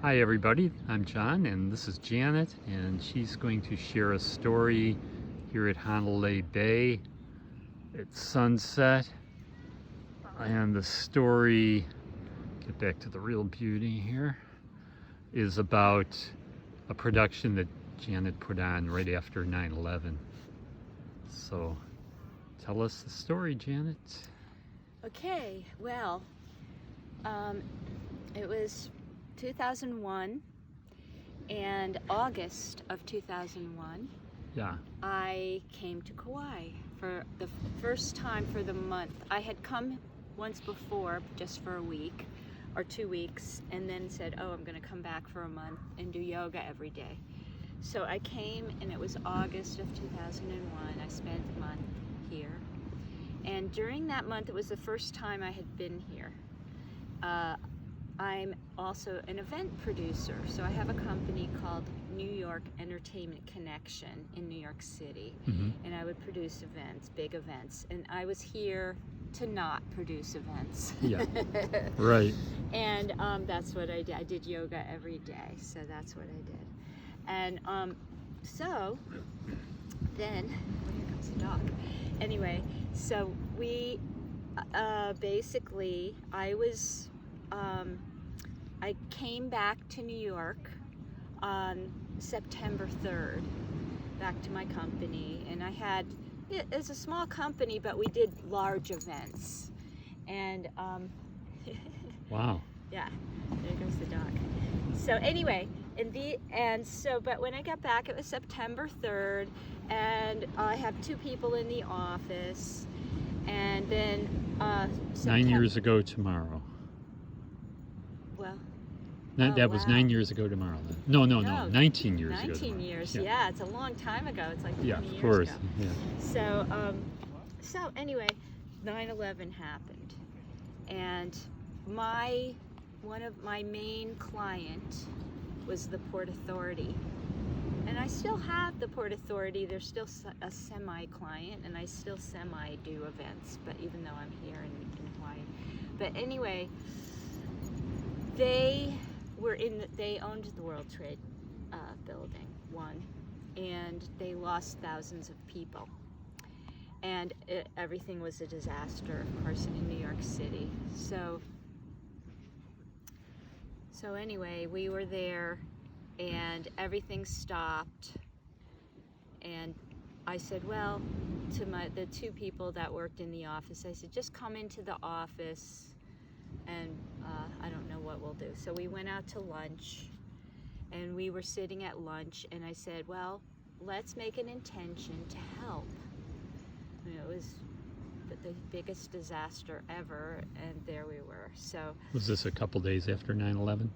Hi everybody, I'm John and this is Janet, and she's going to share a story here at Honolulu Bay. It's sunset, and the story, get back to the real beauty here, is about a production that Janet put on right after 9/11. So tell us the story, Janet. Okay, well, it was 2001, and August of 2001, Yeah. I came to Kauai for the first time for the month. I had come once before just for a week or 2 weeks, and then said, oh, I'm going to come back for a month and do yoga every day. So I came, and it was August of 2001. I spent a month here. And during that month, it was the first time I had been here. I'm also an event producer, so I have a company called New York Entertainment Connection in New York City, and I would produce events, big events, and I was here to not produce events. Yeah, right. And that's what I did. I did yoga every day, so that's what I did. And so then, well, here comes the dog. Anyway, so we basically, I came back to New York on September 3rd, back to my company, and it's a small company, but we did large events. And Wow. yeah, there goes the dog. So anyway, but when I got back, it was September 3rd, and I have 2 people in the office, and then 9 years ago tomorrow. Well, That was wow. 9 years ago tomorrow then. No, 19 years ago. 19 years, yeah, it's a long time ago. It's like 20 Yeah, years of course. ago. Yeah. So anyway, 9/11 happened, and one of my main client was the Port Authority, and I still have the Port Authority. They're still a semi-client, and I still semi-do events, but even though I'm here in Hawaii. But anyway, they owned the World Trade Building 1, and they lost thousands of people, and everything was a disaster, of course, in New York City. So anyway, we were there, and everything stopped, and I said, well, to the 2 people that worked in the office, I said, just come into the office, and I don't know what we'll do. So we went out to lunch, and we were sitting at lunch, and I said, well, let's make an intention to help. I mean, it was the biggest disaster ever, and there we were. So Was this a couple days after 9/11?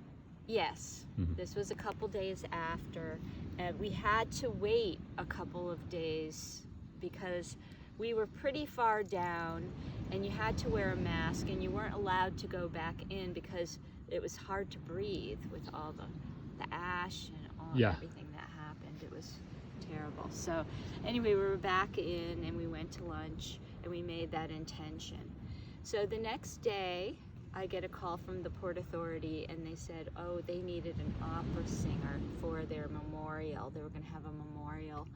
yes, this was a couple days after, and we had to wait a couple of days because we were pretty far down, and you had to wear a mask, and you weren't allowed to go back in because it was hard to breathe with all the ash and everything that happened. It was terrible. So anyway, we were back in, and we went to lunch, and we made that intention. So the next day, I get a call from the Port Authority, and they said, oh, they needed an opera singer for their memorial. They were going to have a memorial.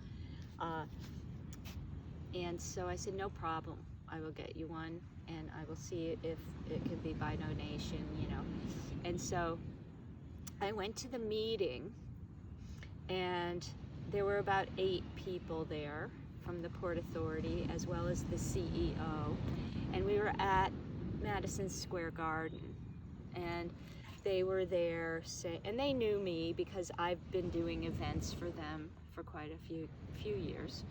And so I said, no problem. I will get you one, and I will see if it could be by donation, And so I went to the meeting, and there were about 8 people there from the Port Authority, as well as the CEO. And we were at Madison Square Garden, and they were there, and they knew me because I've been doing events for them for quite a few years,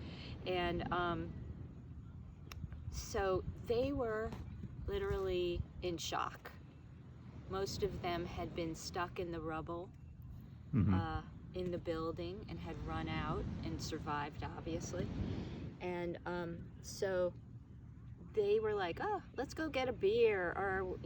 and so they were literally in shock. Most of them had been stuck in the rubble in the building and had run out and survived, obviously, and so they were like, oh, let's go get a beer, or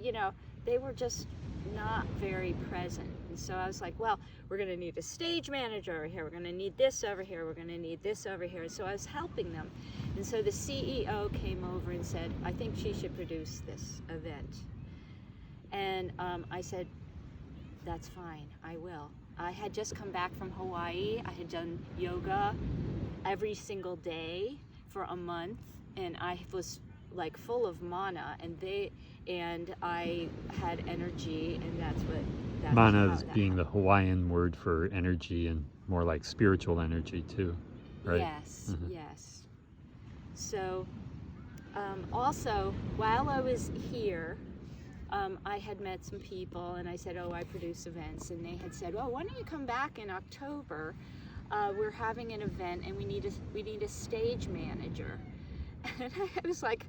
they were just not very present. And so I was like, well, we're going to need a stage manager over here, we're going to need this over here, we're going to need this over here. And so I was helping them. And so the CEO came over and said, I think she should produce this event. And I said, that's fine, I will. I had just come back from Hawaii. I had done yoga every single day for a month, and I was like full of mana, and I had energy, and that's Mana how is that being the happened. Hawaiian word for energy, and more like spiritual energy too, right? Yes, yes. So also, while I was here, I had met some people, and I said, oh, I produce events, and they had said, well, why don't you come back in October? We're having an event, and we need a stage manager. And I was like,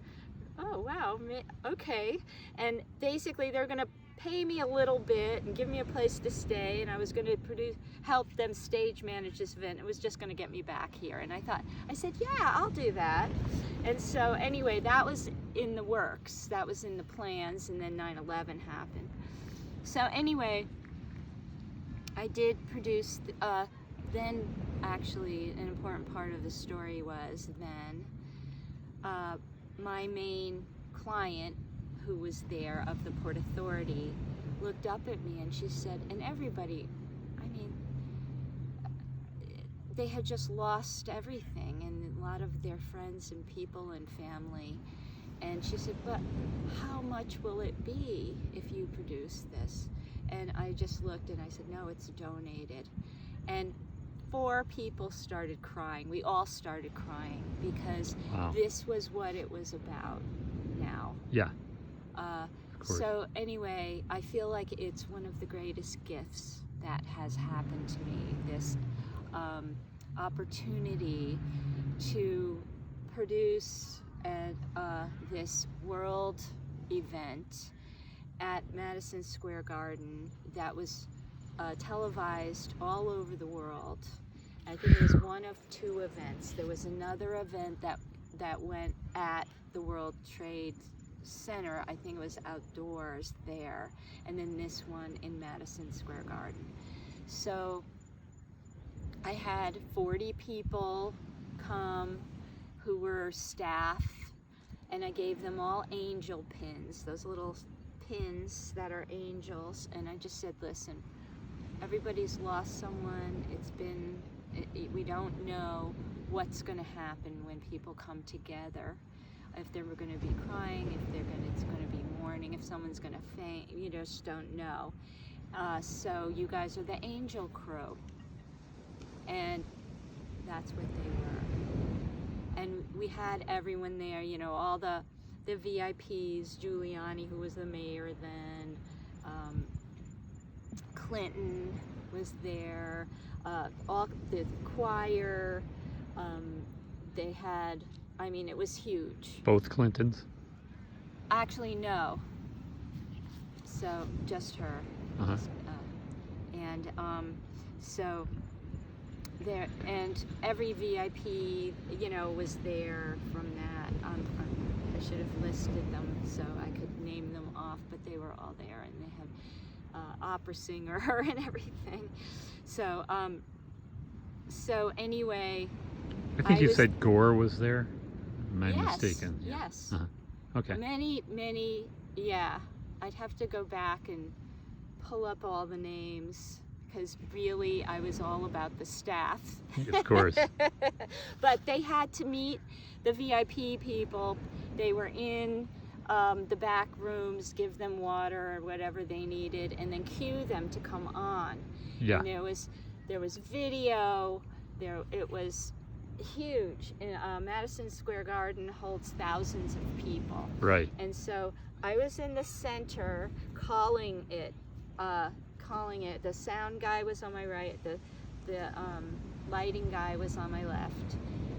oh wow, okay. And basically they're gonna pay me a little bit and give me a place to stay, and I was gonna help them stage manage this event. It was just gonna get me back here. And I said, yeah, I'll do that. And so anyway, that was in the works, that was in the plans, and then 9/11 happened. So anyway, I did produce, then actually an important part of the story was then, my main client, who was there of the Port Authority, looked up at me and she said, and everybody, I mean, they had just lost everything, and a lot of their friends and people and family. And she said, but how much will it be if you produce this? And I just looked and I said, no, it's donated. And 4 people started crying. We all started crying because Wow. this was what it was about now. Yeah. Of course. So anyway, I feel like it's one of the greatest gifts that has happened to me, this opportunity to produce this world event at Madison Square Garden that was televised all over the world. I think it was one of 2 events. There was another event that went at the World Trade Center. I think it was outdoors there, and then this one in Madison Square Garden. So I had 40 people come who were staff, and I gave them all angel pins, those little pins that are angels, and I just said, listen, everybody's lost someone. We don't know what's going to happen when people come together. If they're going to be crying, it's going to be mourning, if someone's going to faint, you just don't know. So you guys are the angel crew. And that's what they were. And we had everyone there, you know, all the VIPs, Giuliani, who was the mayor then, Clinton was there, all the choir, they had, I mean, it was huge. Both Clintons? Actually, no. So, just her. Uh-huh. So there, and every VIP, you know, was there from that. I should have listed them so I could name them off, but they were all there, and they had opera singer and everything. So, so anyway, I think you said Gore was there. Am I mistaken? Yes. Uh-huh. Okay. Many, yeah. I'd have to go back and pull up all the names, because really I was all about the staff. Of course. But they had to meet the VIP people. They were in the back rooms, give them water or whatever they needed, and then cue them to come on. Yeah. And there was video. It was huge. And Madison Square Garden holds thousands of people. Right. And so I was in the center calling it. The sound guy was on my right, the lighting guy was on my left,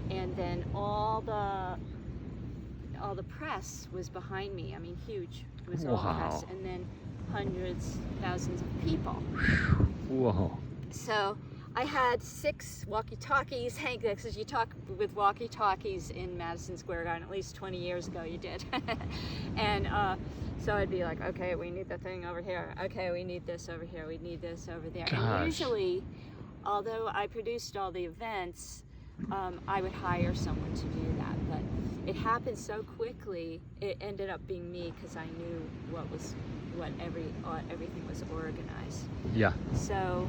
and then all the press was behind me. I mean, huge. It was all press, and then hundreds, thousands of people. Whoa. So I had 6 walkie-talkies hanging, because you talk with walkie-talkies in Madison Square Garden, at least 20 years ago you did. And so I'd be like, okay, we need the thing over here. Okay, we need this over here. We need this over there. Gosh. And usually, although I produced all the events, I would hire someone to do that. But it happened so quickly, it ended up being me, because I knew what was everything was organized. Yeah. So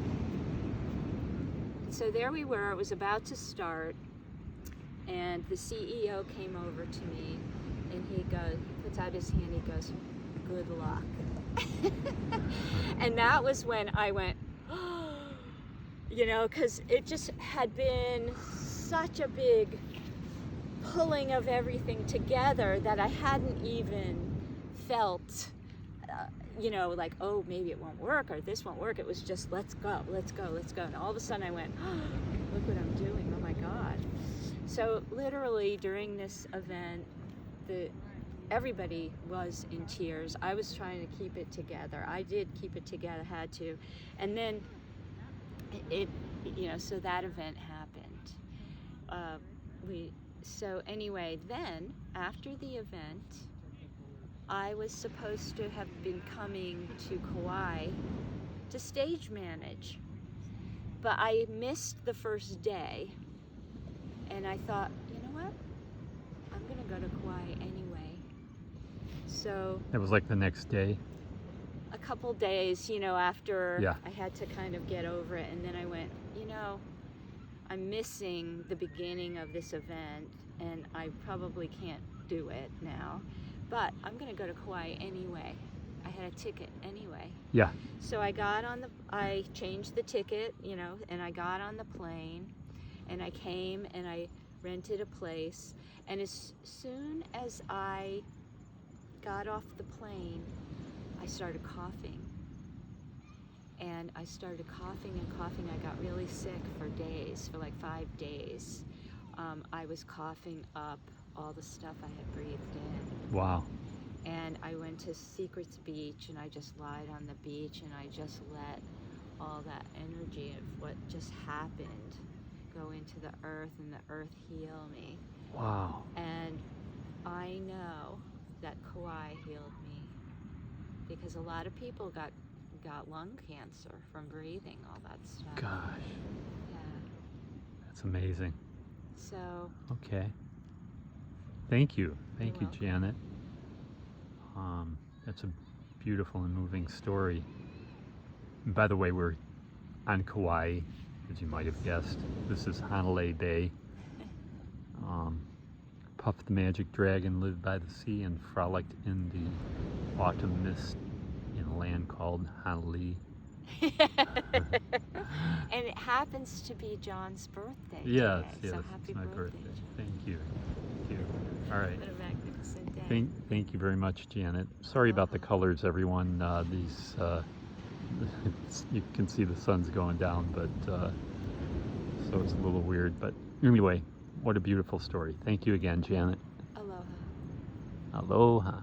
there we were. It was about to start, and the CEO came over to me, and he puts out his hand. He goes, "Good luck." And that was when I went, because it just had been such a big pulling of everything together that I hadn't even felt, like, oh, maybe it won't work or this won't work. It was just, let's go. And all of a sudden I went, look what I'm doing. Oh my God. So literally during this event, everybody was in tears. I was trying to keep it together. I did keep it together, had to. And then so that event happened. So anyway, then after the event, I was supposed to have been coming to Kauai to stage manage, but I missed the first day, and I thought, you know what? I'm gonna go to Kauai anyway. So It was like the next day. a couple days, after Yeah. I had to kind of get over it, and then I went, I'm missing the beginning of this event, and I probably can't do it now, but I'm gonna go to Kauai anyway. I had a ticket anyway. Yeah. So I changed the ticket, and I got on the plane, and I came and I rented a place, and as soon as I got off the plane, I started coughing. And I started coughing and coughing. I got really sick for days, for like 5 days. I was coughing up all the stuff I had breathed in. Wow. And I went to Secrets Beach, and I just lied on the beach, and I just let all that energy of what just happened go into the earth, and the earth heal me. Wow. And I know that Kauai healed me, because a lot of people got lung cancer from breathing all that stuff. Gosh. Yeah. That's amazing. So. Okay. Thank you. Thank you, You're welcome. Janet. That's a beautiful and moving story. And by the way, we're on Kauai, as you might have guessed. This is Honolulu Bay. Puff the Magic Dragon lived by the sea and frolicked in the autumn mist in a land called Honolulu. And it happens to be John's birthday Yes, today. yes, So it's happy my birthday, birthday. John. Thank you. Thank you. All right. What a magnificent day. Thank you very much, Janet. Sorry about the colors, everyone. You can see the sun's going down, but so it's a little weird. But anyway, what a beautiful story. Thank you again, Janet. Aloha. Aloha.